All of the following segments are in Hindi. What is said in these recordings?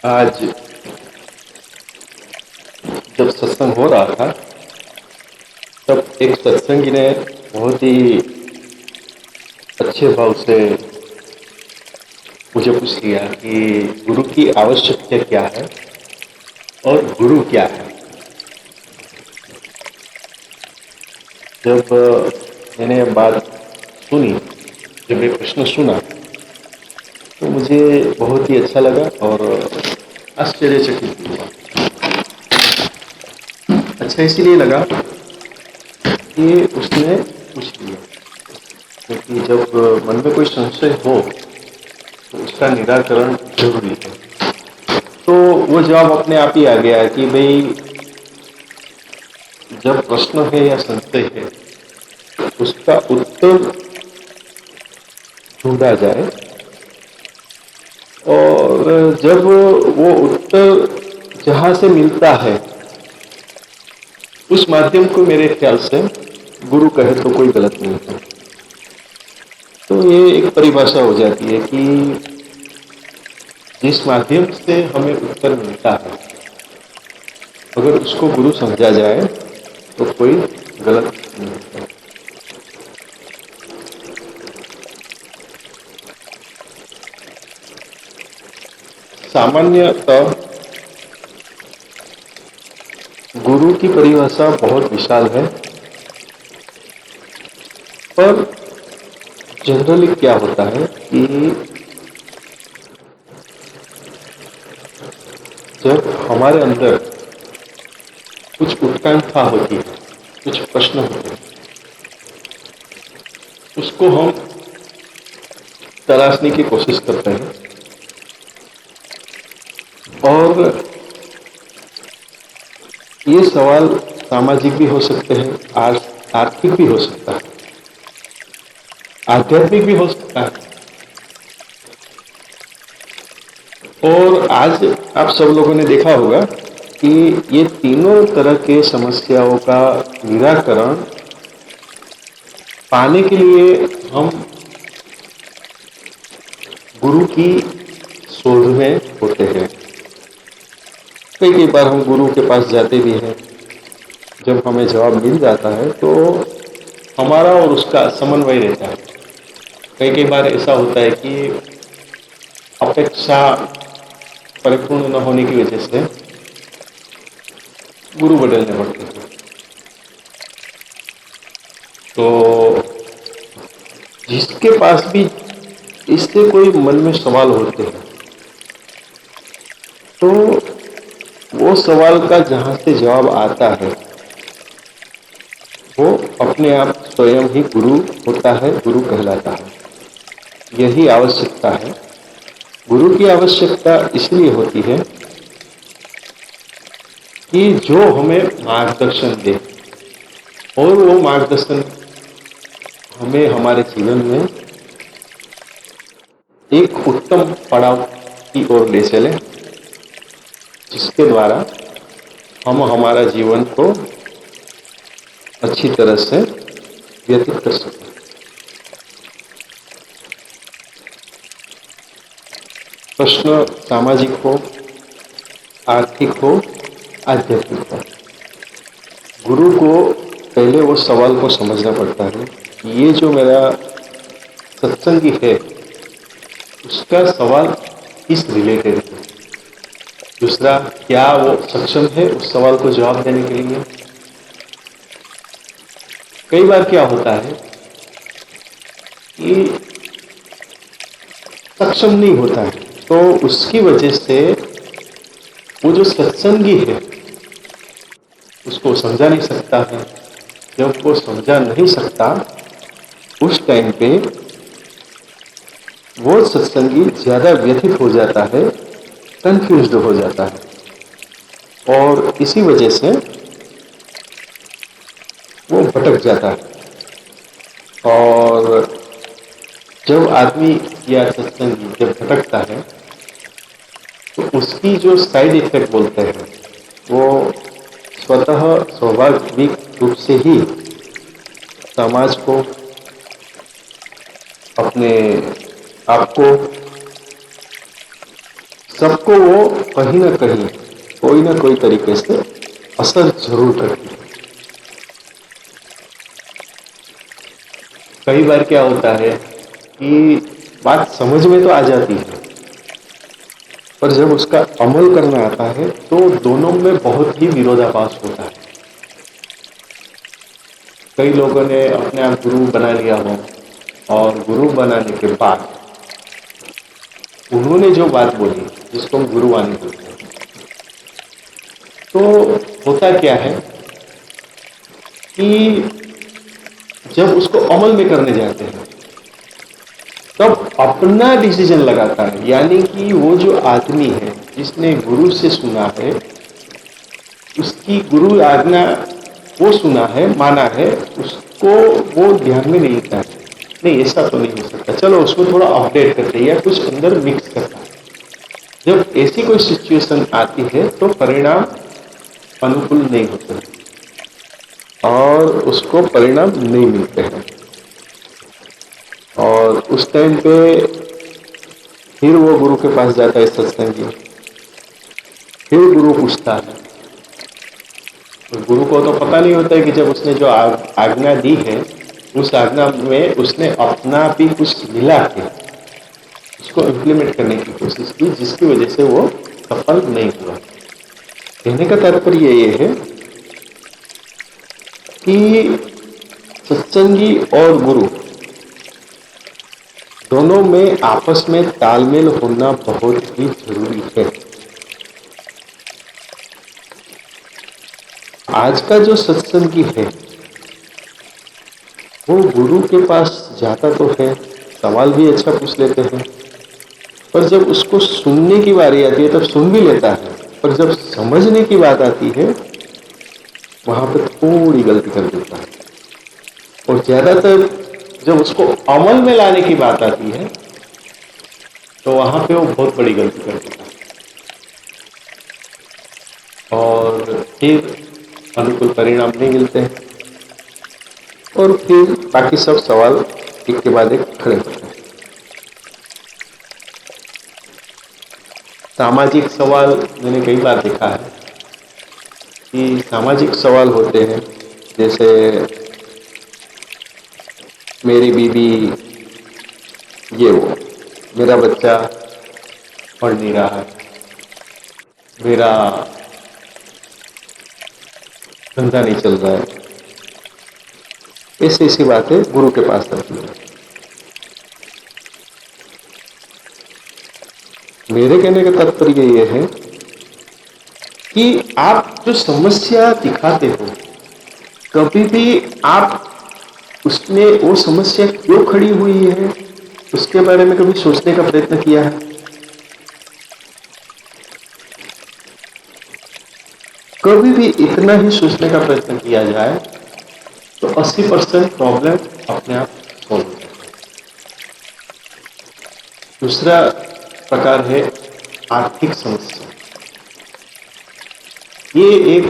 आज जब सत्संग हो रहा था तब एक सत्संगी ने बहुत ही अच्छे भाव से मुझे पूछ लिया कि गुरु की आवश्यकता क्या है और गुरु क्या है। जब मैंने बात सुनी, जब ये प्रश्न सुना तो मुझे बहुत ही अच्छा लगा और आश्चर्यचकित हुआ। अच्छा इसलिए लगा कि उसने पूछ लिया, क्योंकि जब मन में कोई संशय हो तो उसका निराकरण जरूरी है। तो वो जवाब अपने आप ही आ गया कि भाई जब प्रश्न है या संशय है उसका उत्तर ढूंढा जाए और जब वो उत्तर जहां से मिलता है उस माध्यम को मेरे ख्याल से गुरु कहे तो कोई गलत नहीं है। तो ये एक परिभाषा हो जाती है कि जिस माध्यम से हमें उत्तर मिलता है अगर उसको गुरु समझा जाए तो कोई गलत नहीं है। सामान्यतः गुरु की परिभाषा बहुत विशाल है, पर जनरली क्या होता है कि जब हमारे अंदर कुछ उत्कंठा होती है, कुछ प्रश्न होते हैं, उसको हम तलाशने की कोशिश करते हैं और ये सवाल सामाजिक भी हो सकते हैं, आर्थिक भी हो सकता है, आध्यात्मिक भी हो सकता है। और आज आप सब लोगों ने देखा होगा कि ये तीनों तरह के समस्याओं का निराकरण पाने के लिए हम गुरु की शोध में होते हैं। कई बार हम गुरु के पास जाते भी हैं, जब हमें जवाब मिल जाता है तो हमारा और उसका समन्वय रहता है। कई बार ऐसा होता है कि अपेक्षा परिपूर्ण न होने की वजह से गुरु बदलने पड़ते हैं। तो जिसके पास भी इससे कोई मन में सवाल होते हैं तो वो सवाल का जहां से जवाब आता है वो अपने आप स्वयं ही गुरु होता है, गुरु कहलाता है। यही आवश्यकता है। गुरु की आवश्यकता इसलिए होती है कि जो हमें मार्गदर्शन दे और वो मार्गदर्शन हमें हमारे जीवन में एक उत्तम पड़ाव की ओर ले चले, जिसके द्वारा हम हमारा जीवन को अच्छी तरह से व्यतीत कर सकें। प्रश्न सामाजिक हो, आर्थिक हो, आध्यात्मिक हो, गुरु को पहले वो सवाल को समझना पड़ता है कि ये जो मेरा सत्संगी है उसका सवाल किस रिलेटेड है। दूसरा, क्या वो सक्षम है उस सवाल को जवाब देने के लिए। कई बार क्या होता है कि सक्षम नहीं होता है तो उसकी वजह से वो जो सत्संगी है उसको समझा नहीं सकता है। जब वो समझा नहीं सकता उस टाइम पे वो सत्संगी ज्यादा व्यथित हो जाता है, कंफ्यूज्ड हो जाता है और इसी वजह से वो भटक जाता है। और जब आदमी या सत्संगी जब भटकता है तो उसकी जो साइड इफेक्ट बोलते हैं वो स्वतः स्वाभाविक रूप से ही समाज को, अपने आप को, सबको वो कहीं ना कोई तरीके से असर जरूर करती है। कई बार क्या होता है कि बात समझ में तो आ जाती है, पर जब उसका अमल करना आता है तो दोनों में बहुत ही विरोधाभास होता है। कई लोगों ने अपने आप गुरु बना लिया हो और गुरु बनाने के बाद उन्होंने जो बात बोली, जिसको हम गुरुवाणी बोलते हैं, तो होता क्या है कि जब उसको अमल में करने जाते हैं तब अपना डिसीजन लगाता है। यानी कि वो जो आदमी है जिसने गुरु से सुना है, उसकी गुरु आज्ञा वो सुना है, माना है, उसको वो ध्यान में नहीं लेता है। नहीं, ऐसा तो नहीं हो सकता, चलो उसको थोड़ा अपडेट करते हैं या कुछ अंदर मिक्स करता है। जब ऐसी कोई सिचुएशन आती है तो परिणाम अनुकूल नहीं होते और उसको परिणाम नहीं मिलते हैं। और उस टाइम पे फिर वो गुरु के पास जाता है सत्संगी, फिर गुरु पूछता है। तो गुरु को तो पता नहीं होता है कि जब उसने जो आज्ञा दी है उस आज्ञा में उसने अपना भी कुछ मिला के उसको इम्प्लीमेंट करने की कोशिश की, जिसकी वजह से वो सफल नहीं हुआ। कहने का तात्पर्य ये है कि सत्संगी और गुरु दोनों में आपस में तालमेल होना बहुत ही जरूरी है। आज का जो सत्संगी है वो गुरु के पास जाता तो है, सवाल भी अच्छा पूछ लेते हैं, पर जब उसको सुनने की बारी आती है तब सुन भी लेता है, पर जब समझने की बात आती है वहां पर थोड़ी गलती कर देता है। और ज्यादातर जब उसको अमल में लाने की बात आती है तो वहां पे वो बहुत बड़ी गलती कर देता है और फिर अनुकूल परिणाम नहीं मिलते हैं और फिर बाकी सब सवाल एक के बाद एक खड़े होते हैं। सामाजिक सवाल मैंने कई बार देखा है कि सामाजिक सवाल होते हैं, जैसे मेरी बीवी ये वो, मेरा बच्चा पढ़ नहीं रहा है, मेरा धंधा नहीं चल रहा है, ऐसी ऐसी बातें गुरु के पास आती है। मेरे कहने का तात्पर्य ये है कि आप जो समस्या दिखाते हो, कभी भी आप उसमें वो समस्या क्यों खड़ी हुई है उसके बारे में कभी सोचने का प्रयत्न किया है? कभी भी इतना ही सोचने का प्रयत्न किया जाए तो 80% प्रॉब्लम अपने आप सॉल्व हो जाए। दूसरा प्रकार है आर्थिक समस्या। ये एक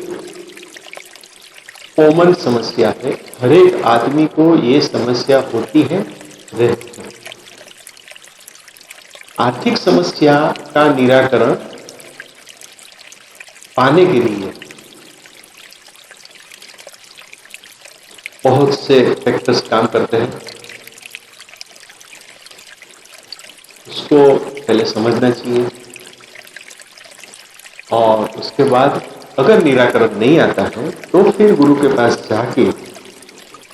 कॉमन समस्या है, हर एक आदमी को ये समस्या होती है, रहती है। आर्थिक समस्या का निराकरण पाने के लिए बहुत से फैक्टर्स काम करते हैं। उसको पहले समझना चाहिए और उसके बाद अगर निराकरण नहीं आता है तो फिर गुरु के पास जाके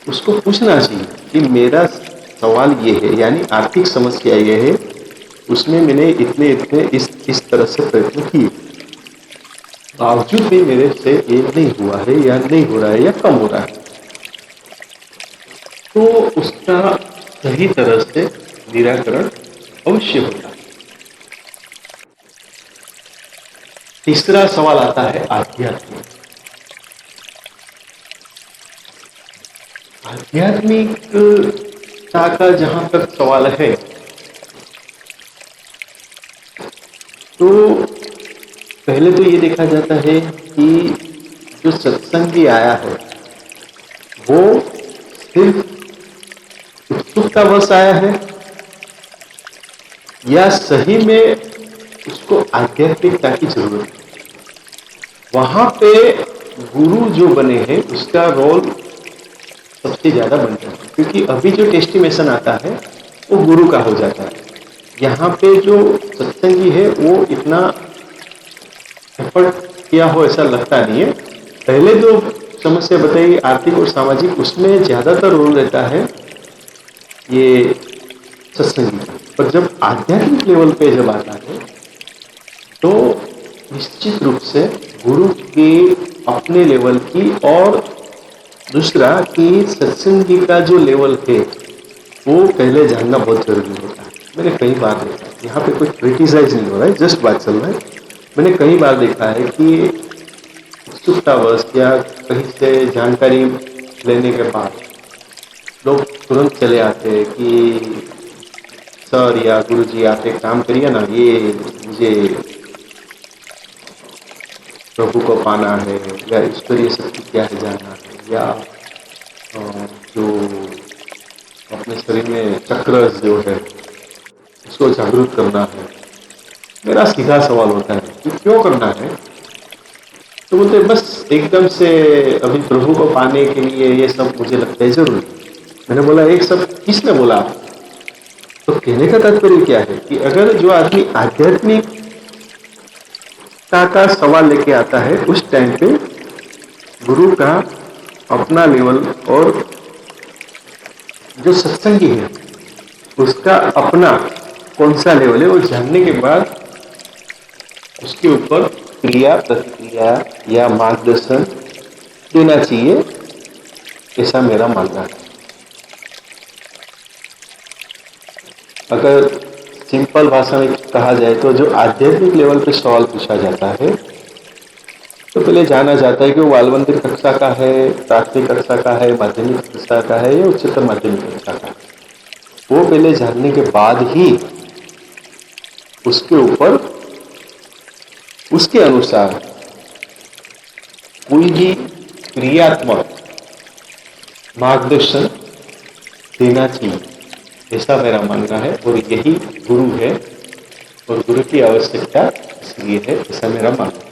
उसको पूछना चाहिए कि मेरा सवाल ये है, यानी आर्थिक समस्या ये है, उसमें मैंने इतने इतने इस तरह से प्रयत्न किए, बावजूद भी मेरे से ये नहीं हुआ है या नहीं हो रहा है या कम हो रहा है, तो उसका सही तरह से निराकरण अवश्य होता है। तीसरा सवाल आता है आध्यात्मिक। आध्यात्मिकता का जहां तक सवाल है तो पहले तो ये देखा जाता है कि जो सत्संगी आया है वो सिर्फ उत्सुकतावश आया है या सही में उसको आध्यात्मिकता की जरूरत है। वहां पे गुरु जो बने हैं उसका रोल सबसे ज्यादा बन जाता है, क्योंकि अभी जो टेस्टिमेशन आता है वो गुरु का हो जाता है। यहाँ पे जो सत्संगी है वो इतना एफर्ट किया हो ऐसा लगता नहीं है। पहले जो समस्या बताई आर्थिक और सामाजिक, उसमें ज्यादातर रोल रहता है ये सत्संगी का। पर जब आध्यात्मिक लेवल पे जब आता है तो निश्चित रूप से गुरु के अपने लेवल की, और दूसरा कि सत्संगी का जो लेवल है वो पहले जानना बहुत जरूरी होता है। मैंने कई बार देखा है, यहाँ पे कोई क्रिटिसाइज नहीं हो रहा है, जस्ट बात चल रहा है। मैंने कई बार देखा है कि उत्सुकतावश या कहीं से जानकारी लेने के बाद लोग तुरंत चले आते हैं कि सर या गुरुजी आप एक काम करिए ना, ये मुझे प्रभु को पाना है, या ईश्वरीय शक्ति क्या है जानना है, या जो अपने शरीर में चक्र जो है उसको जागरूक करना है। मेरा सीधा सवाल होता है कि क्यों करना है? तो बोलते बस एकदम से अभी प्रभु को पाने के लिए ये सब मुझे लगता है जरूरी। मैंने बोला एक सब किसने बोला? तो कहने का तात्पर्य क्या है कि अगर जो आदमी आध्यात्मिकता का सवाल लेके आता है उस टाइम पे गुरु का अपना लेवल और जो सत्संगी है उसका अपना कौन सा लेवल है वो जानने के बाद उसके ऊपर क्रिया प्रतिक्रिया या मार्गदर्शन देना चाहिए, ऐसा मेरा मानना है। अगर सिंपल भाषा में कहा जाए तो जो आध्यात्मिक लेवल पे सवाल पूछा जाता है तो पहले जाना जाता है कि वो बाल मंदिर कक्षा का है, प्राथमिक कक्षा का है, माध्यमिक कक्षा का है या उच्चतर माध्यमिक कक्षा का है। वो पहले जानने के बाद ही उसके ऊपर उसके अनुसार कोई भी क्रियात्मक मार्गदर्शन देना चाहिए, ऐसा मेरा मानना है। और यही गुरु है और गुरु की आवश्यकता इसलिए है, ऐसा मेरा मानना है।